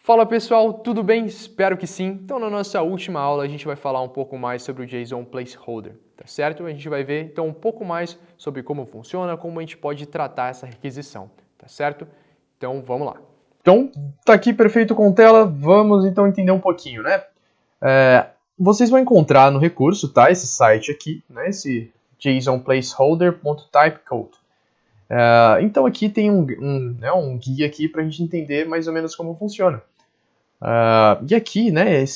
Fala pessoal, tudo bem? Espero que sim. Então na nossa última aula a gente vai falar um pouco mais sobre o JSON Placeholder, tá certo? A gente vai ver então um pouco mais sobre como funciona, como a gente pode tratar essa requisição, tá certo? Então vamos lá. Então, tá aqui perfeito com tela, vamos então entender um pouquinho, né? Vocês vão encontrar no recurso, tá? Esse site aqui, né? Esse jsonplaceholder.typecode. Então aqui tem um guia aqui para a gente entender mais ou menos como funciona. E aqui, né,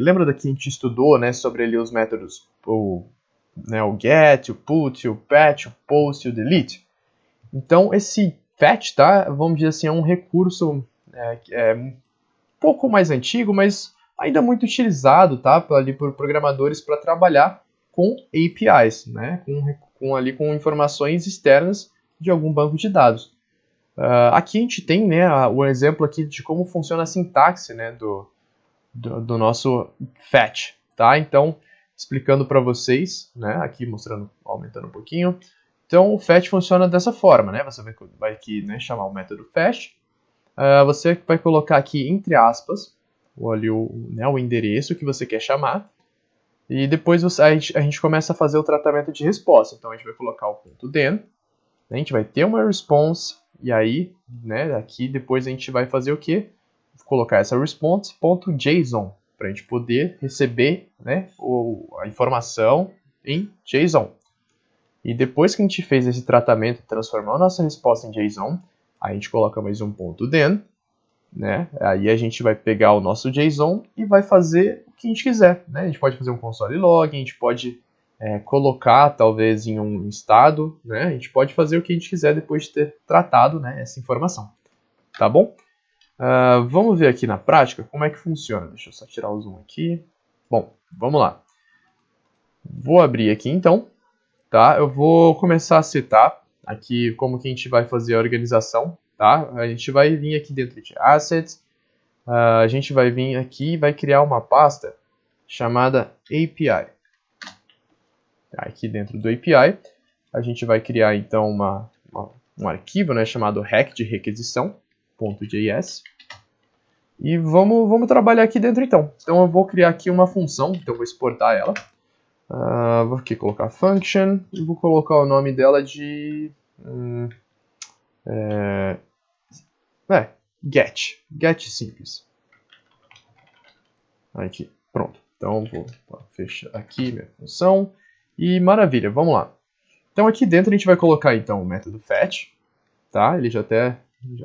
lembra daqui que a gente estudou, né, sobre ali os métodos, o get, o put, o patch, o post e o delete? Então esse fetch, tá, vamos dizer assim, é um recurso um pouco mais antigo, mas ainda muito utilizado, tá, ali por programadores para trabalhar com APIs, né, com informações externas de algum banco de dados. Aqui a gente tem, né, o exemplo aqui de como funciona a sintaxe, né, do nosso fetch, tá? Então, explicando para vocês, né, aqui mostrando, aumentando um pouquinho. Então, o fetch funciona dessa forma, né? Você vai aqui, né, chamar o método fetch. Você vai colocar aqui entre aspas o endereço que você quer chamar. E depois a gente começa a fazer o tratamento de resposta. Então, a gente vai colocar o ponto .then. A gente vai ter uma response, e aí, né, aqui depois a gente vai fazer o quê? Colocar essa response.json, para a gente poder receber, né, a informação em JSON. E depois que a gente fez esse tratamento, transformar a nossa resposta em JSON, a gente coloca mais um ponto .then, né, aí a gente vai pegar o nosso JSON e vai fazer o que a gente quiser, né? A gente pode fazer um console log, a gente pode colocar talvez em um estado, né? A gente pode fazer o que a gente quiser depois de ter tratado, né, essa informação, tá bom? Vamos ver aqui na prática como é que funciona. Deixa eu só tirar o zoom aqui. Bom, vamos lá. Vou abrir aqui então, tá? Eu vou começar a setar aqui como que a gente vai fazer a organização, tá? A gente vai vir aqui dentro de Assets, a gente vai vir aqui e vai criar uma pasta chamada API. Aqui dentro do API, a gente vai criar então um arquivo, né, chamado hack de requisição.js. E vamos trabalhar aqui dentro então. Então eu vou criar aqui uma função, então eu vou exportar ela. Vou aqui colocar function e vou colocar o nome dela de get simples. Aqui, pronto. Então vou fechar aqui minha função. E maravilha, vamos lá. Então aqui dentro a gente vai colocar então o método fetch, tá? Ele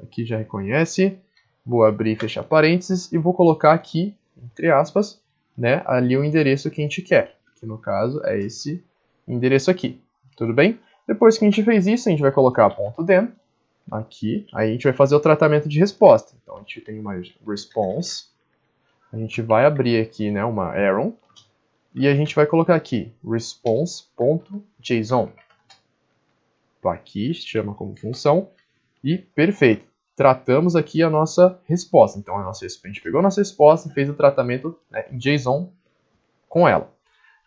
aqui já reconhece. Vou abrir e fechar parênteses e vou colocar aqui, entre aspas, né, ali o endereço que a gente quer, que no caso é esse endereço aqui, tudo bem? Depois que a gente fez isso, a gente vai colocar ponto .then aqui, aí a gente vai fazer o tratamento de resposta. Então a gente tem uma response, a gente vai abrir aqui, né, uma arrow, e a gente vai colocar aqui response.json. Aqui chama como função. E perfeito. Tratamos aqui a nossa resposta. Então a gente pegou a nossa resposta e fez o tratamento, né, em JSON com ela.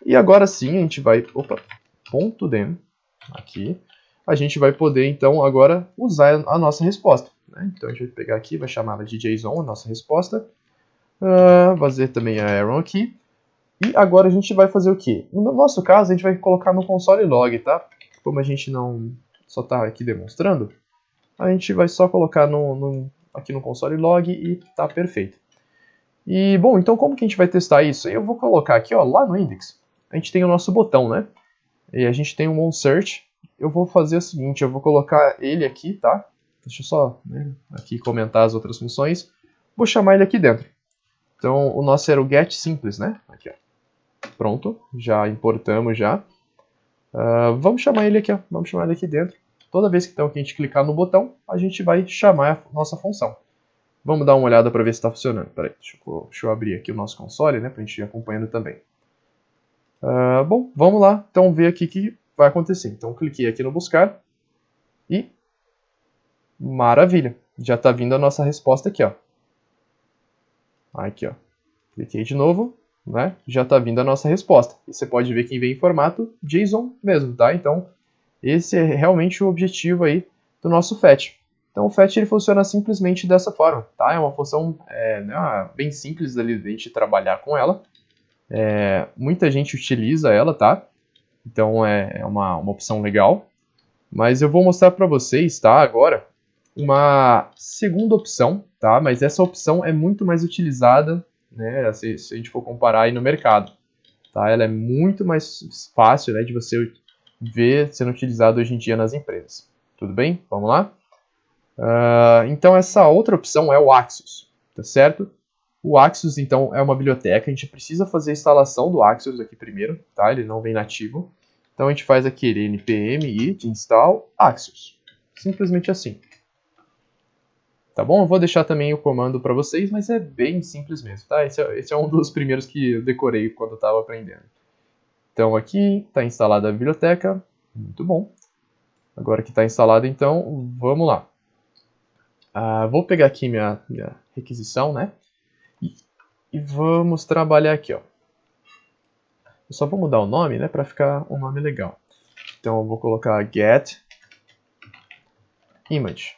E agora sim a gente vai... ponto .then aqui. A gente vai poder então agora usar a nossa resposta, né? Então a gente vai pegar aqui, vai chamar ela de JSON, a nossa resposta. Fazer também a arrow aqui. E agora a gente vai fazer o quê? No nosso caso, a gente vai colocar no console log, tá? Como a gente não só está aqui demonstrando, a gente vai só colocar aqui no console log e tá perfeito. E, bom, então como que a gente vai testar isso? Eu vou colocar aqui, ó, lá no index, a gente tem o nosso botão, né? E a gente tem um onSearch. Eu vou fazer o seguinte, eu vou colocar ele aqui, tá? Deixa eu só, né, aqui comentar as outras funções. Vou chamar ele aqui dentro. Então, o nosso era o get simples, né? Aqui, ó. Pronto, já importamos já. Vamos chamar ele aqui, ó. Vamos chamar ele aqui dentro. Toda vez que então, que a gente clicar no botão, a gente vai chamar a nossa função. Vamos dar uma olhada para ver se está funcionando. Peraí, deixa eu abrir aqui o nosso console, né, para a gente ir acompanhando também. Bom, vamos lá. Então, ver aqui o que vai acontecer. Então, cliquei aqui no buscar e maravilha. Já está vindo a nossa resposta aqui, ó. Aqui, ó. Cliquei de novo. Né? Já está vindo a nossa resposta. E você pode ver que vem em formato JSON mesmo, tá? Então, esse é realmente o objetivo aí do nosso fetch. Então o fetch ele funciona simplesmente dessa forma, tá? É uma função né, bem simples da gente trabalhar com ela. Muita gente utiliza ela, tá? Então é uma opção legal. Mas eu vou mostrar para vocês, tá? Agora, uma segunda opção, tá? Mas essa opção é muito mais utilizada, né? Se a gente for comparar aí no mercado, tá? Ela é muito mais fácil, né, de você ver sendo utilizada hoje em dia nas empresas. Tudo bem? Vamos lá? Então essa outra opção é o Axios, tá certo? O Axios, então, é uma biblioteca. A gente precisa fazer a instalação do Axios aqui primeiro, tá? Ele não vem nativo. Então a gente faz aquele npm it install Axios. Simplesmente assim. Tá bom? Eu vou deixar também o comando para vocês, mas é bem simples mesmo, tá? Esse é um dos primeiros que eu decorei quando eu estava aprendendo. Então aqui está instalada a biblioteca. Muito bom. Agora que está instalada, então, vamos lá. Vou pegar aqui minha requisição, né? E vamos trabalhar aqui, ó. Eu só vou mudar o nome, né, para ficar um nome legal. Então eu vou colocar get image.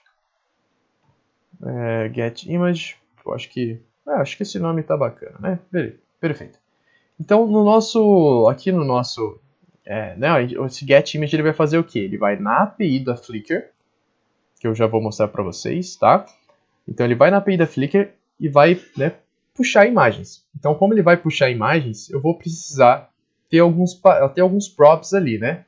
Get image. Eu acho que esse nome tá bacana, né? Beleza, perfeito. Então aqui no nosso, né, esse get image ele vai fazer o quê? Ele vai na API da Flickr, que eu já vou mostrar para vocês, tá? Então ele vai na API da Flickr e vai, né, puxar imagens. Então como ele vai puxar imagens, eu vou precisar ter alguns props ali, né?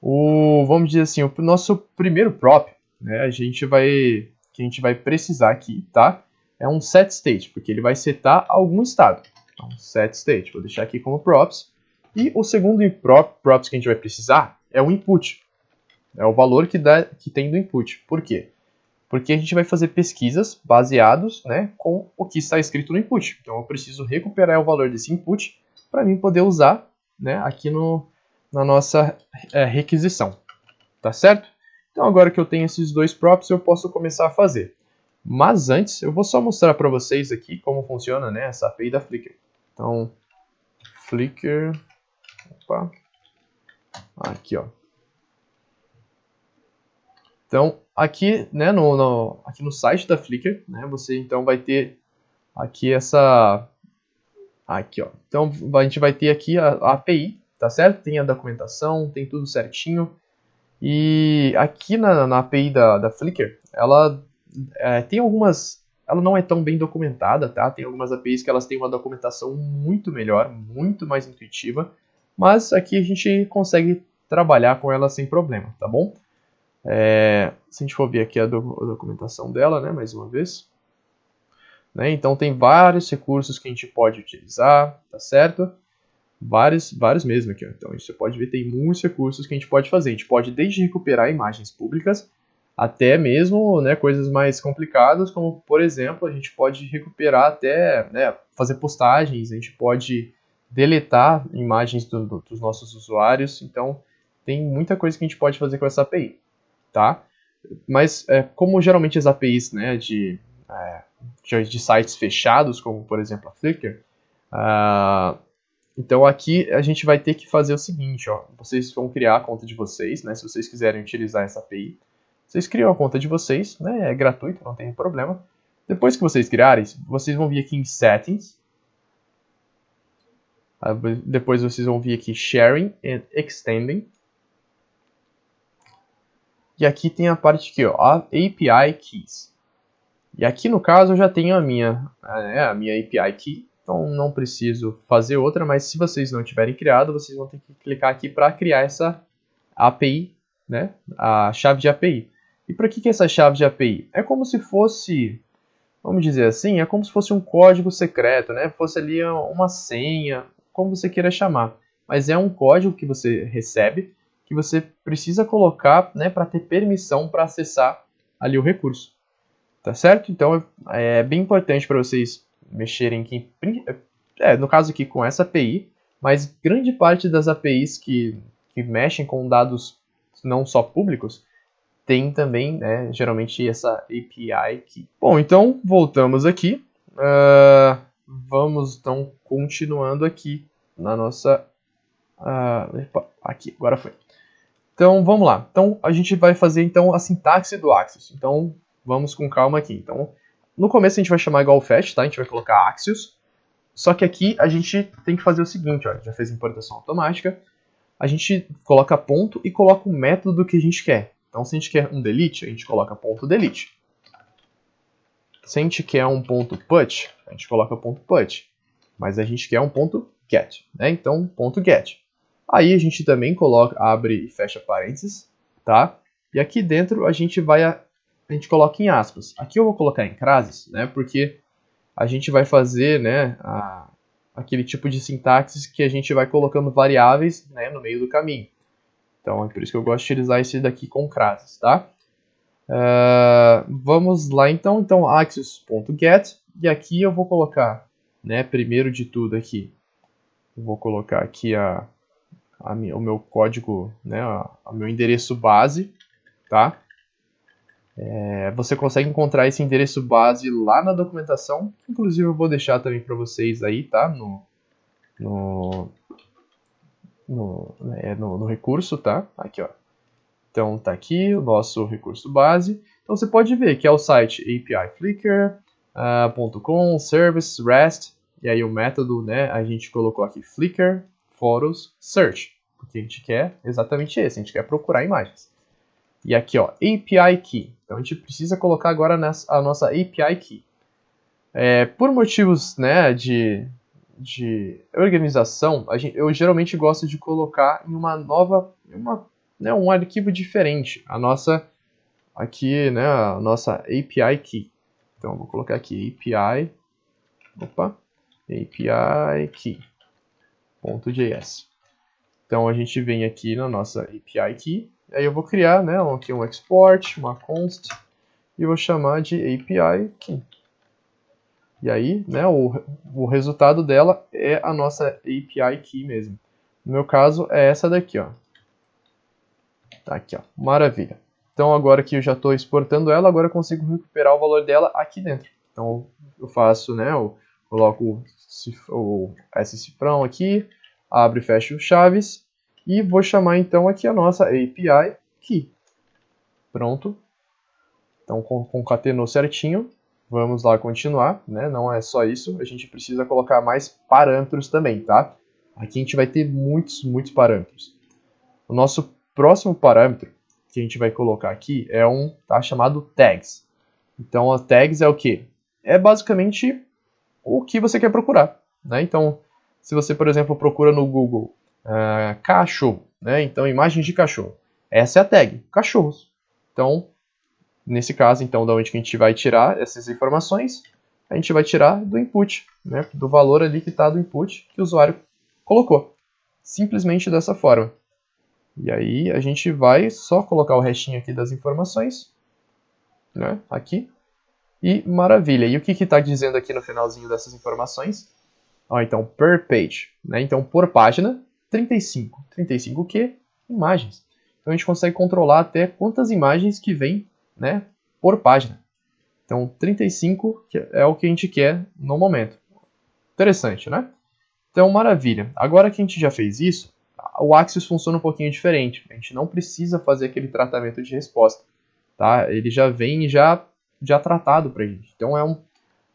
Vamos dizer assim, o nosso primeiro prop, né, que a gente vai precisar aqui, tá? É um set state, porque ele vai setar algum estado. Então, set state, vou deixar aqui como props. E o segundo props que a gente vai precisar é o input. É o valor que tem do input. Por quê? Porque a gente vai fazer pesquisas baseados, né, com o que está escrito no input. Então eu preciso recuperar o valor desse input para mim poder usar, né, aqui na nossa requisição. Tá certo? Então agora que eu tenho esses dois props, eu posso começar a fazer. Mas antes, eu vou só mostrar para vocês aqui como funciona, né, essa API da Flickr. Então, Flickr... Opa. Aqui, ó. Então, aqui, né, aqui no site da Flickr, né, você então vai ter aqui Aqui, ó. Então, a gente vai ter aqui a API, tá certo? Tem a documentação, tem tudo certinho. E aqui na API da Flickr, ela tem algumas... Ela não é tão bem documentada, tá? Tem algumas APIs que elas têm uma documentação muito melhor, muito mais intuitiva. Mas aqui a gente consegue trabalhar com ela sem problema, tá bom? Se a gente for ver aqui a documentação dela, né, mais uma vez. Né, então tem vários recursos que a gente pode utilizar, tá certo? Vários mesmo aqui. Ó. Então você pode ver, tem muitos recursos que a gente pode fazer. A gente pode desde recuperar imagens públicas, até mesmo, né, coisas mais complicadas, como por exemplo, a gente pode recuperar até, né, fazer postagens, a gente pode deletar imagens dos nossos usuários. Então tem muita coisa que a gente pode fazer com essa API. Tá? Mas como geralmente as APIs, né, de sites fechados, como por exemplo a Flickr, então aqui a gente vai ter que fazer o seguinte, ó, vocês vão criar a conta de vocês, né, se vocês quiserem utilizar essa API, vocês criam a conta de vocês, né, é gratuito, não tem problema. Depois que vocês criarem, vocês vão vir aqui em Settings, depois vocês vão vir aqui Sharing and Extending, e aqui tem a parte aqui, ó, a API Keys. E aqui no caso eu já tenho a minha API Key, então não preciso fazer outra, mas se vocês não tiverem criado, vocês vão ter que clicar aqui para criar essa API, né, a chave de API. E para que é essa chave de API? É como se fosse, vamos dizer assim, é como se fosse um código secreto, né, fosse ali uma senha, como você queira chamar. Mas é um código que você recebe, que você precisa colocar, né, para ter permissão para acessar ali o recurso. Tá certo? Então é bem importante para vocês mexerem aqui, no caso aqui com essa API, mas grande parte das APIs que mexem com dados não só públicos, tem também, né, geralmente essa API Key. Bom, então voltamos aqui. Vamos então continuando aqui na nossa... aqui, agora foi. Então vamos lá. Então a gente vai fazer então a sintaxe do Axios. Então vamos com calma aqui. Então, no começo a gente vai chamar igual o fetch, tá? A gente vai colocar Axios. Só que aqui a gente tem que fazer o seguinte, ó, já fez importação automática. A gente coloca ponto e coloca o método que a gente quer. Então, se a gente quer um delete, a gente coloca ponto delete. Se a gente quer um ponto put, a gente coloca ponto put. Mas a gente quer um ponto get, né? Então, ponto get. Aí a gente também coloca, abre e fecha parênteses, tá? E aqui dentro a gente coloca em aspas. Aqui eu vou colocar em crases, né? Porque a gente vai fazer, né, aquele tipo de sintaxe que a gente vai colocando variáveis, né, no meio do caminho. Então é por isso que eu gosto de utilizar esse daqui com crases, tá? Vamos lá então. Então axios.get, e aqui eu vou colocar, né, primeiro de tudo aqui, eu vou colocar aqui o meu código, né, o meu endereço base, tá? Você consegue encontrar esse endereço base lá na documentação, inclusive eu vou deixar também para vocês aí, tá? No recurso, tá? Aqui, ó. Então tá aqui o nosso recurso base. Então você pode ver que é o site apiflickr.com, service, rest, e aí o método, né, a gente colocou aqui Flickr, Photos, Search, porque a gente quer exatamente esse, a gente quer procurar imagens. E aqui, ó, API Key. Então a gente precisa colocar agora a nossa API Key. Por motivos, né, de organização, eu geralmente gosto de colocar em uma nova, um arquivo diferente, a nossa API Key. Então eu vou colocar aqui API Key.js. Então a gente vem aqui na nossa API Key, aí eu vou criar, né, aqui um export, uma const, e vou chamar de API Key. E aí, né, o resultado dela é a nossa API Key mesmo. No meu caso é essa daqui, ó. Tá aqui, ó. Maravilha. Então agora que eu já estou exportando ela, agora eu consigo recuperar o valor dela aqui dentro. Então eu faço, né, eu coloco esse cifrão aqui, abro e fecho chaves, e vou chamar então aqui a nossa API Key. Pronto. Então concatenou certinho. Vamos lá continuar, né? Não é só isso, a gente precisa colocar mais parâmetros também, tá? Aqui a gente vai ter muitos parâmetros. O nosso próximo parâmetro que a gente vai colocar aqui é chamado tags. Então, a tags é o quê? É basicamente o que você quer procurar, né? Então, se você, por exemplo, procura no Google cachorro, né? Então, imagens de cachorro. Essa é a tag, cachorros. Então, nesse caso, então, da onde que a gente vai tirar essas informações? A gente vai tirar do input, né? Do valor ali que está do input que o usuário colocou. Simplesmente dessa forma. E aí a gente vai só colocar o restinho aqui das informações, né? Aqui. E maravilha. E o que está dizendo aqui no finalzinho dessas informações? Então, per page, né? Então, por página, 35. 35 o quê? Imagens. Então a gente consegue controlar até quantas imagens que vem, né, por página. Então, 35 é o que a gente quer no momento. Interessante, né? Então, maravilha. Agora que a gente já fez isso, o Axios funciona um pouquinho diferente. A gente não precisa fazer aquele tratamento de resposta, tá? Ele já vem já tratado para a gente. Então, é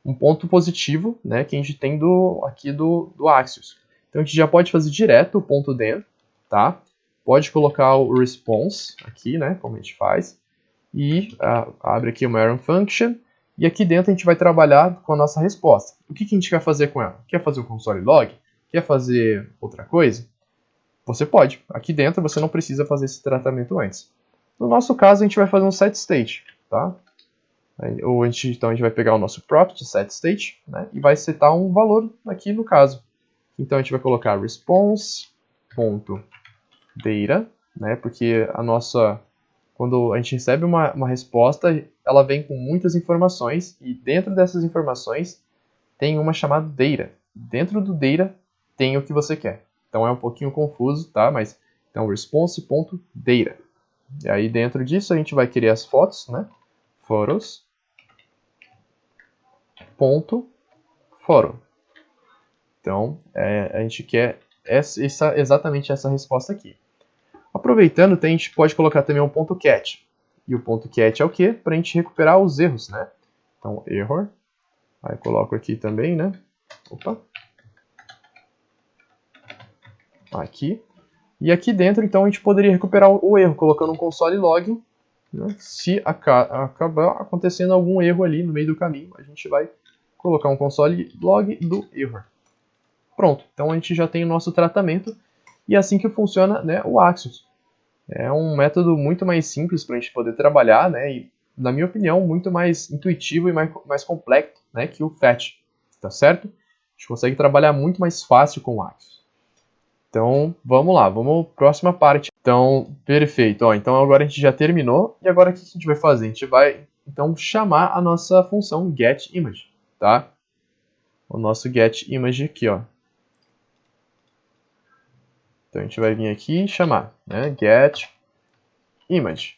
um ponto positivo, né, que a gente tem aqui do Axios. Então, a gente já pode fazer direto o ponto dentro, tá? Pode colocar o response aqui, né, como a gente faz. E abre aqui uma error function. E aqui dentro a gente vai trabalhar com a nossa resposta. O que a gente quer fazer com ela? Quer fazer o console log? Quer fazer outra coisa? Você pode. Aqui dentro você não precisa fazer esse tratamento antes. No nosso caso, a gente vai fazer um set state, tá? Então a gente vai pegar o nosso prop de set state, né, e vai setar um valor aqui no caso. Então a gente vai colocar response.data, né, porque quando a gente recebe uma resposta, ela vem com muitas informações e dentro dessas informações tem uma chamada data. Dentro do data tem o que você quer. Então é um pouquinho confuso, tá? Mas então response.data. E aí dentro disso a gente vai querer as fotos, né? Photos.photo. Então a gente quer exatamente essa resposta aqui. Aproveitando, a gente pode colocar também um ponto .cat. E o ponto .cat é o quê? Para a gente recuperar os erros, né? Então, error. Aí coloco aqui também, né? Opa. Aqui. E aqui dentro, então, a gente poderia recuperar o erro, colocando um console log. Né? Se acabar acontecendo algum erro ali no meio do caminho, a gente vai colocar um console log do error. Pronto, então a gente já tem o nosso tratamento. E é assim que funciona, né, o Axios. É um método muito mais simples para a gente poder trabalhar, né, e, na minha opinião, muito mais intuitivo e mais complexo, né, que o Fetch, tá certo? A gente consegue trabalhar muito mais fácil com o Axios. Então, vamos lá, vamos para a próxima parte. Então, perfeito. Ó, então, agora a gente já terminou. E agora o que a gente vai fazer? A gente vai, então, chamar a nossa função getImage, tá? O nosso getImage aqui, ó. Então, a gente vai vir aqui e chamar, né? getImage.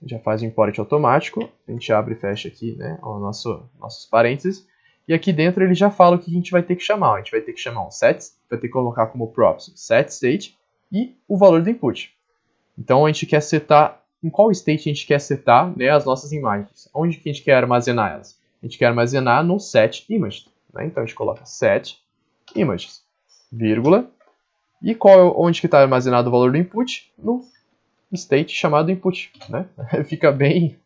Já faz o import automático. A gente abre e fecha aqui, né? Nossos parênteses. E aqui dentro ele já fala o que a gente vai ter que chamar. A gente vai ter que chamar um set, vai ter que colocar como props set state e o valor do input. Então a gente quer setar, em qual state a gente quer setar, né, as nossas imagens. Onde que a gente quer armazenar elas? A gente quer armazenar no set image. Né? Então a gente coloca set images, vírgula. E onde que está armazenado o valor do input? No state chamado input. Né? Fica bem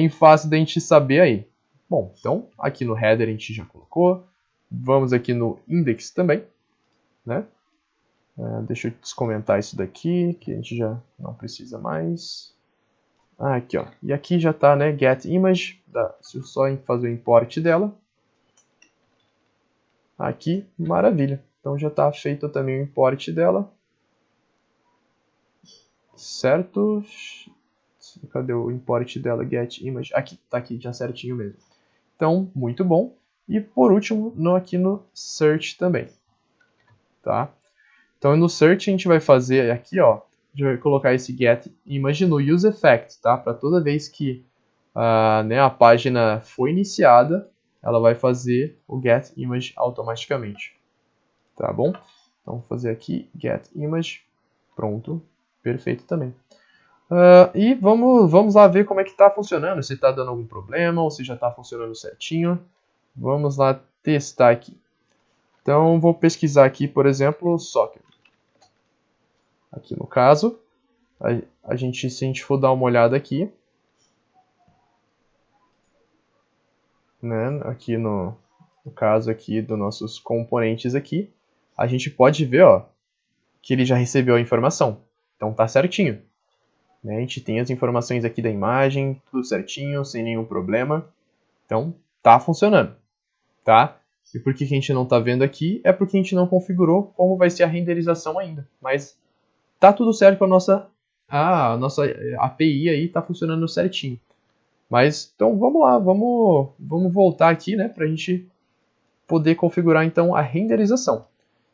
fácil da gente saber aí. Bom, então aqui no header a gente já colocou. Vamos aqui no index também, né? Deixa eu descomentar isso daqui, que a gente já não precisa mais. Aqui, ó. E aqui já está, né, getImage. Deixa eu só fazer o import dela. Aqui, maravilha. Então já está feito também o import dela. Certo? Cadê o import dela? getImage. Aqui, está aqui já certinho mesmo. Então, muito bom. E por último, aqui no search também. Tá? Então, no search a gente vai fazer aqui, ó, a gente vai colocar esse getImage no useEffect, tá? Para toda vez que né, a página for iniciada, ela vai fazer o getImage automaticamente. Tá bom? Então, vou fazer aqui getImage. Pronto. Perfeito também. E vamos lá ver como é que está funcionando, se está dando algum problema ou se já está funcionando certinho. Vamos lá testar aqui. Então, vou pesquisar aqui, por exemplo, socket. Aqui no caso, se a gente for dar uma olhada aqui, né, aqui no caso aqui dos nossos componentes aqui, a gente pode ver, ó, que ele já recebeu a informação. Então, tá certinho. A gente tem as informações aqui da imagem, tudo certinho, sem nenhum problema. Então, tá funcionando, tá? E por que a gente não está vendo aqui? É porque a gente não configurou como vai ser a renderização ainda. Mas tá tudo certo com a nossa API aí, tá funcionando certinho. Mas, então, vamos lá, vamos voltar aqui, né, para a gente poder configurar, então, a renderização.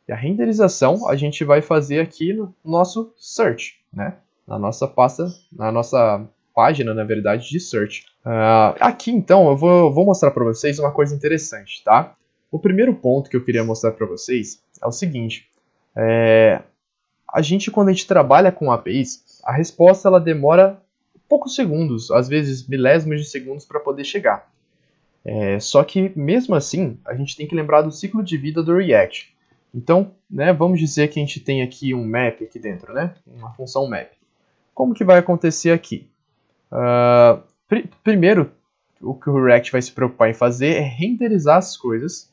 E a renderização a gente vai fazer aqui no nosso search, né? Na nossa página, na verdade, de search. Aqui, então, eu vou mostrar para vocês uma coisa interessante, tá? O primeiro ponto que eu queria mostrar para vocês é o seguinte. Quando a gente trabalha com APIs, a resposta ela demora poucos segundos, às vezes milésimos de segundos para poder chegar. Só que, mesmo assim, a gente tem que lembrar do ciclo de vida do React. Então, né, vamos dizer que a gente tem aqui um map aqui dentro, né? Uma função map. Como que vai acontecer aqui? Primeiro, o que o React vai se preocupar em fazer é renderizar as coisas.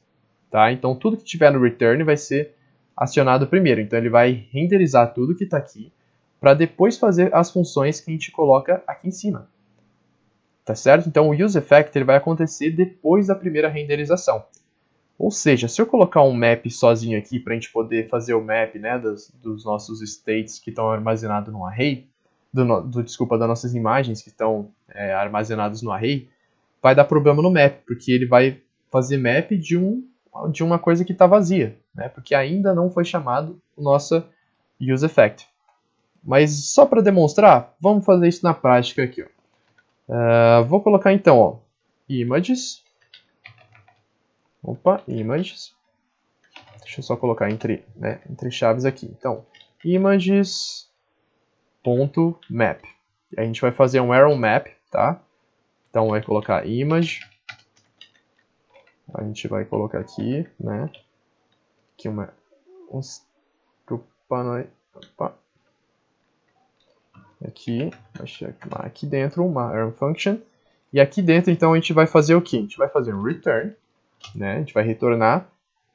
Tá? Então, tudo que tiver no return vai ser acionado primeiro. Então, ele vai renderizar tudo que está aqui para depois fazer as funções que a gente coloca aqui em cima. Tá certo? Então, o useEffect ele vai acontecer depois da primeira renderização. Ou seja, se eu colocar um map sozinho aqui para a gente poder fazer o map, né, dos nossos states que estão armazenados no array, das nossas imagens que estão armazenadas no array, vai dar problema no map, porque ele vai fazer map de uma coisa que está vazia, né, porque ainda não foi chamado o nosso useEffect. Mas só para demonstrar, vamos fazer isso na prática aqui. Ó. Vou colocar então, ó, images. Images. Deixa eu só colocar entre chaves aqui. Então, images.map. A gente vai fazer um arrow map, tá? Então vai colocar image. A gente vai colocar aqui, né? Aqui opa. Aqui dentro uma arrow function. E aqui dentro, então, a gente vai fazer o quê? A gente vai fazer um return, né? A gente vai retornar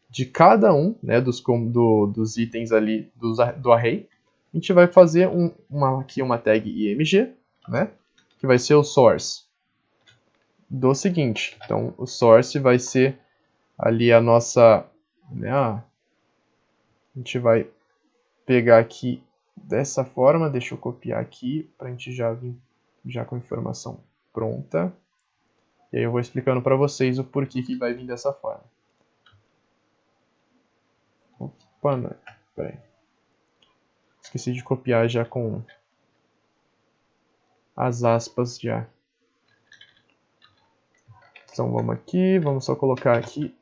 de cada um, né, dos itens ali do array. A gente vai fazer aqui uma tag img, né? Que vai ser o source do seguinte. Então, o source vai ser ali a nossa, né, a gente vai pegar aqui dessa forma, deixa eu copiar aqui para a gente já vir com a informação pronta. E aí eu vou explicando para vocês o porquê que vai vir dessa forma. Opa, não, peraí. Esqueci de copiar já com as aspas já. Então vamos aqui, vamos só colocar aqui.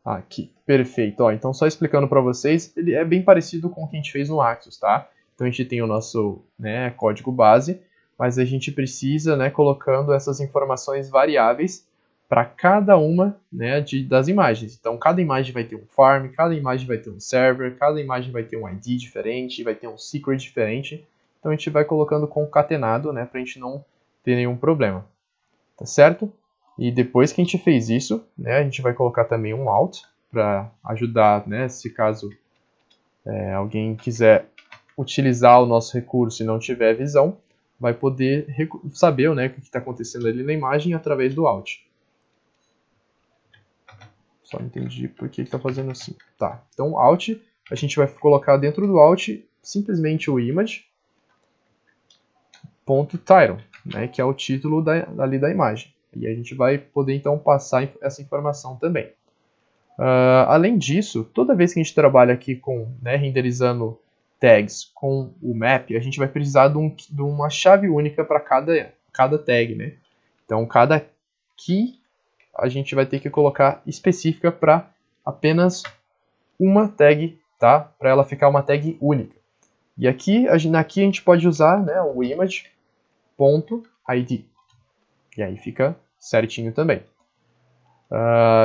Aqui, perfeito. Ó, então só explicando para vocês, ele é bem parecido com o que a gente fez no Axios, tá? Então a gente tem o nosso, né, código base, mas a gente precisa, né, colocando essas informações variáveis para cada uma, né, das imagens. Então cada imagem vai ter um farm, cada imagem vai ter um server, cada imagem vai ter um ID diferente, vai ter um secret diferente. Então a gente vai colocando concatenado, né, para a gente não ter nenhum problema. Tá certo? E depois que a gente fez isso, né, a gente vai colocar também um out para ajudar, né, se caso alguém quiser utilizar o nosso recurso e não tiver visão, vai poder saber, né, o que está acontecendo ali na imagem através do out. Só entendi por que está fazendo assim. Tá, então out, a gente vai colocar dentro do out simplesmente o image.title, né, que é o título ali da imagem. E a gente vai poder então passar essa informação também. Além disso, toda vez que a gente trabalha aqui com, né, renderizando tags com o map, a gente vai precisar de uma chave única para cada tag, né? Então, cada key a gente vai ter que colocar específica para apenas uma tag, tá? Para ela ficar uma tag única. E aqui a gente pode usar, né, o image.id. E aí fica certinho também.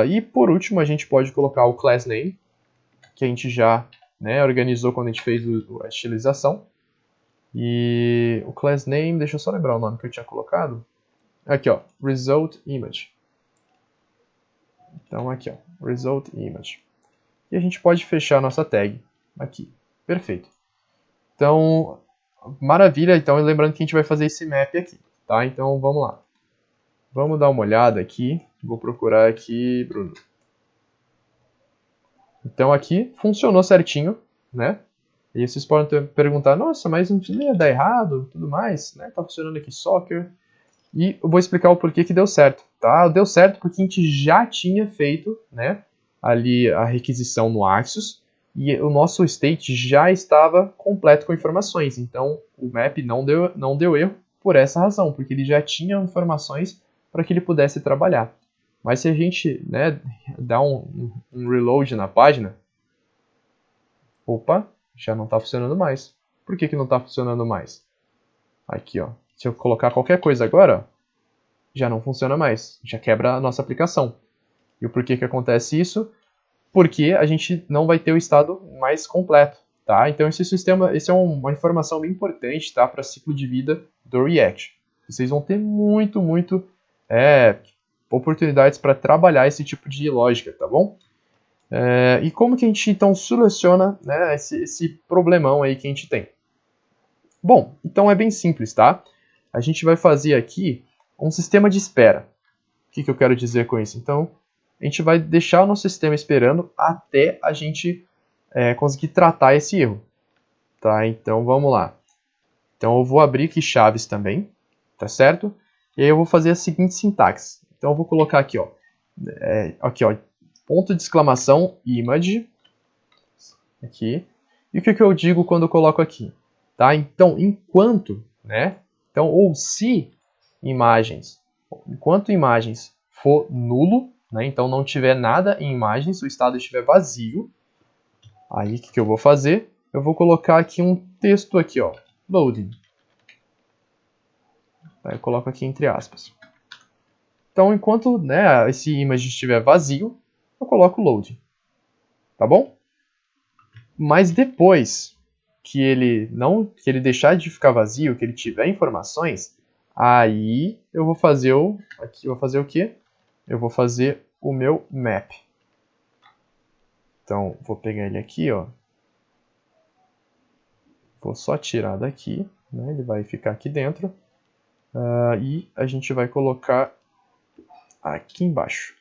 E por último, a gente pode colocar o class name, que a gente já, né, organizou quando a gente fez a estilização. E o class name, deixa eu só lembrar o nome que eu tinha colocado. Aqui, ó, result image. Então aqui, ó, result image. E a gente pode fechar a nossa tag aqui. Perfeito. Então, maravilha. Então, lembrando que a gente vai fazer esse map aqui, tá? Então, vamos lá. Vamos dar uma olhada aqui. Vou procurar aqui, Bruno. Então aqui funcionou certinho, né? E vocês podem perguntar, nossa, mas não ia dar errado, tudo mais, né? Tá funcionando aqui soccer. E eu vou explicar o porquê que deu certo, tá? Deu certo porque a gente já tinha feito, né, ali a requisição no Axios e o nosso state já estava completo com informações. Então o map não deu erro por essa razão, porque ele já tinha informações para que ele pudesse trabalhar. Mas se a gente, né, dá um reload na página, opa, já não está funcionando mais. Por que não está funcionando mais? Aqui, ó. Se eu colocar qualquer coisa agora, ó, já não funciona mais. Já quebra a nossa aplicação. E o porquê que acontece isso? Porque a gente não vai ter o estado mais completo, tá? Então esse é uma informação bem importante, tá, para ciclo de vida do React. Vocês vão ter muito oportunidades para trabalhar esse tipo de lógica, tá bom? E como que a gente então soluciona, né, esse problemão aí que a gente tem? Bom, então é bem simples, tá? A gente vai fazer aqui um sistema de espera. O que eu quero dizer com isso? Então, a gente vai deixar o nosso sistema esperando até a gente conseguir tratar esse erro. Tá? Então, vamos lá. Então, eu vou abrir aqui chaves também, tá certo? E aí eu vou fazer a seguinte sintaxe. Então, eu vou colocar aqui, ó, ponto de exclamação, image, aqui. E o que eu digo quando eu coloco aqui? Tá? Então, enquanto, né? Então, ou se enquanto imagens for nulo, né? Então não tiver nada em imagens, o estado estiver vazio, aí o que eu vou fazer? Eu vou colocar aqui um texto aqui, ó, loading. Aí eu coloco aqui entre aspas. Então, enquanto, né, esse image estiver vazio, eu coloco loading. Tá bom? Mas depois que ele deixar de ficar vazio, que ele tiver informações, aí eu vou fazer o quê? Eu vou fazer o meu map. Então, vou pegar ele aqui, ó. Vou só tirar daqui, né? Ele vai ficar aqui dentro. E a gente vai colocar aqui embaixo.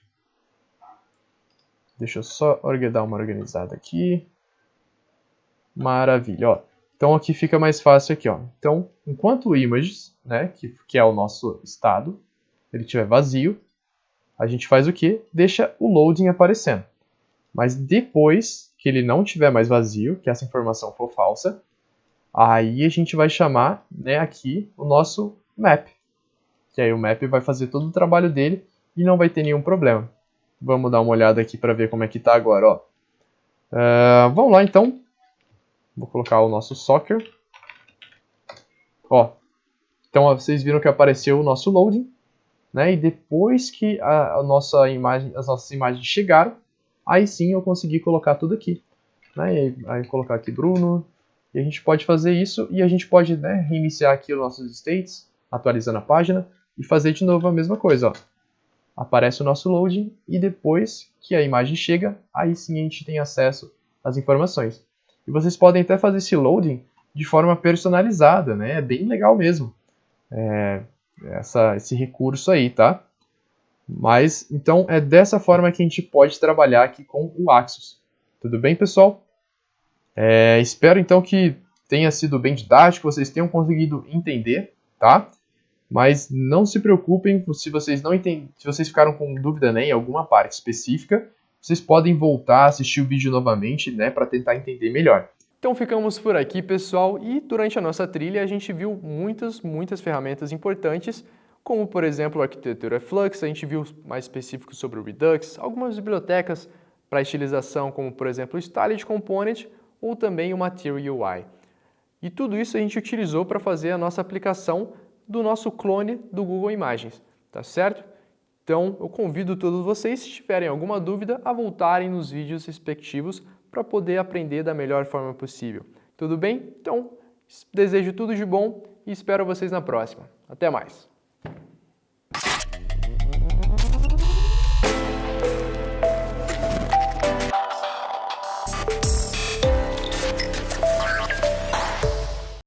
Deixa eu só dar uma organizada aqui. Maravilha, ó. Então aqui fica mais fácil aqui, ó. Então, enquanto o images, né, que é o nosso estado, ele estiver vazio, a gente faz o quê? Deixa o loading aparecendo. Mas depois que ele não estiver mais vazio, que essa informação for falsa, aí a gente vai chamar, né, aqui o nosso map. Que aí o map vai fazer todo o trabalho dele e não vai ter nenhum problema. Vamos dar uma olhada aqui para ver como é que está agora, ó. Vamos lá então. Vou colocar o nosso soccer. Ó. Então ó, vocês viram que apareceu o nosso loading, né? E depois que as nossas imagens chegaram, aí sim eu consegui colocar tudo aqui, né? E aí colocar aqui Bruno. E a gente pode fazer isso e a gente pode, né, reiniciar aqui os nossos states, atualizando a página e fazer de novo a mesma coisa, ó. Aparece o nosso loading e depois que a imagem chega, aí sim a gente tem acesso às informações. E vocês podem até fazer esse loading de forma personalizada, né? É bem legal mesmo. Esse recurso aí, tá? Mas, então, é dessa forma que a gente pode trabalhar aqui com o Axos. Tudo bem, pessoal? Espero, então, que tenha sido bem didático, vocês tenham conseguido entender, tá? Mas não se preocupem se vocês não entendem, se vocês ficaram com dúvida, né, em alguma parte específica, vocês podem voltar, assistir o vídeo novamente, né, para tentar entender melhor. Então ficamos por aqui, pessoal, e durante a nossa trilha a gente viu muitas ferramentas importantes, como por exemplo a arquitetura Flux, a gente viu mais específico sobre o Redux, algumas bibliotecas para estilização, como por exemplo o Styled Component ou também o Material UI. E tudo isso a gente utilizou para fazer a nossa aplicação do nosso clone do Google Imagens, tá certo? Então, eu convido todos vocês, se tiverem alguma dúvida, a voltarem nos vídeos respectivos para poder aprender da melhor forma possível. Tudo bem? Então, desejo tudo de bom e espero vocês na próxima. Até mais!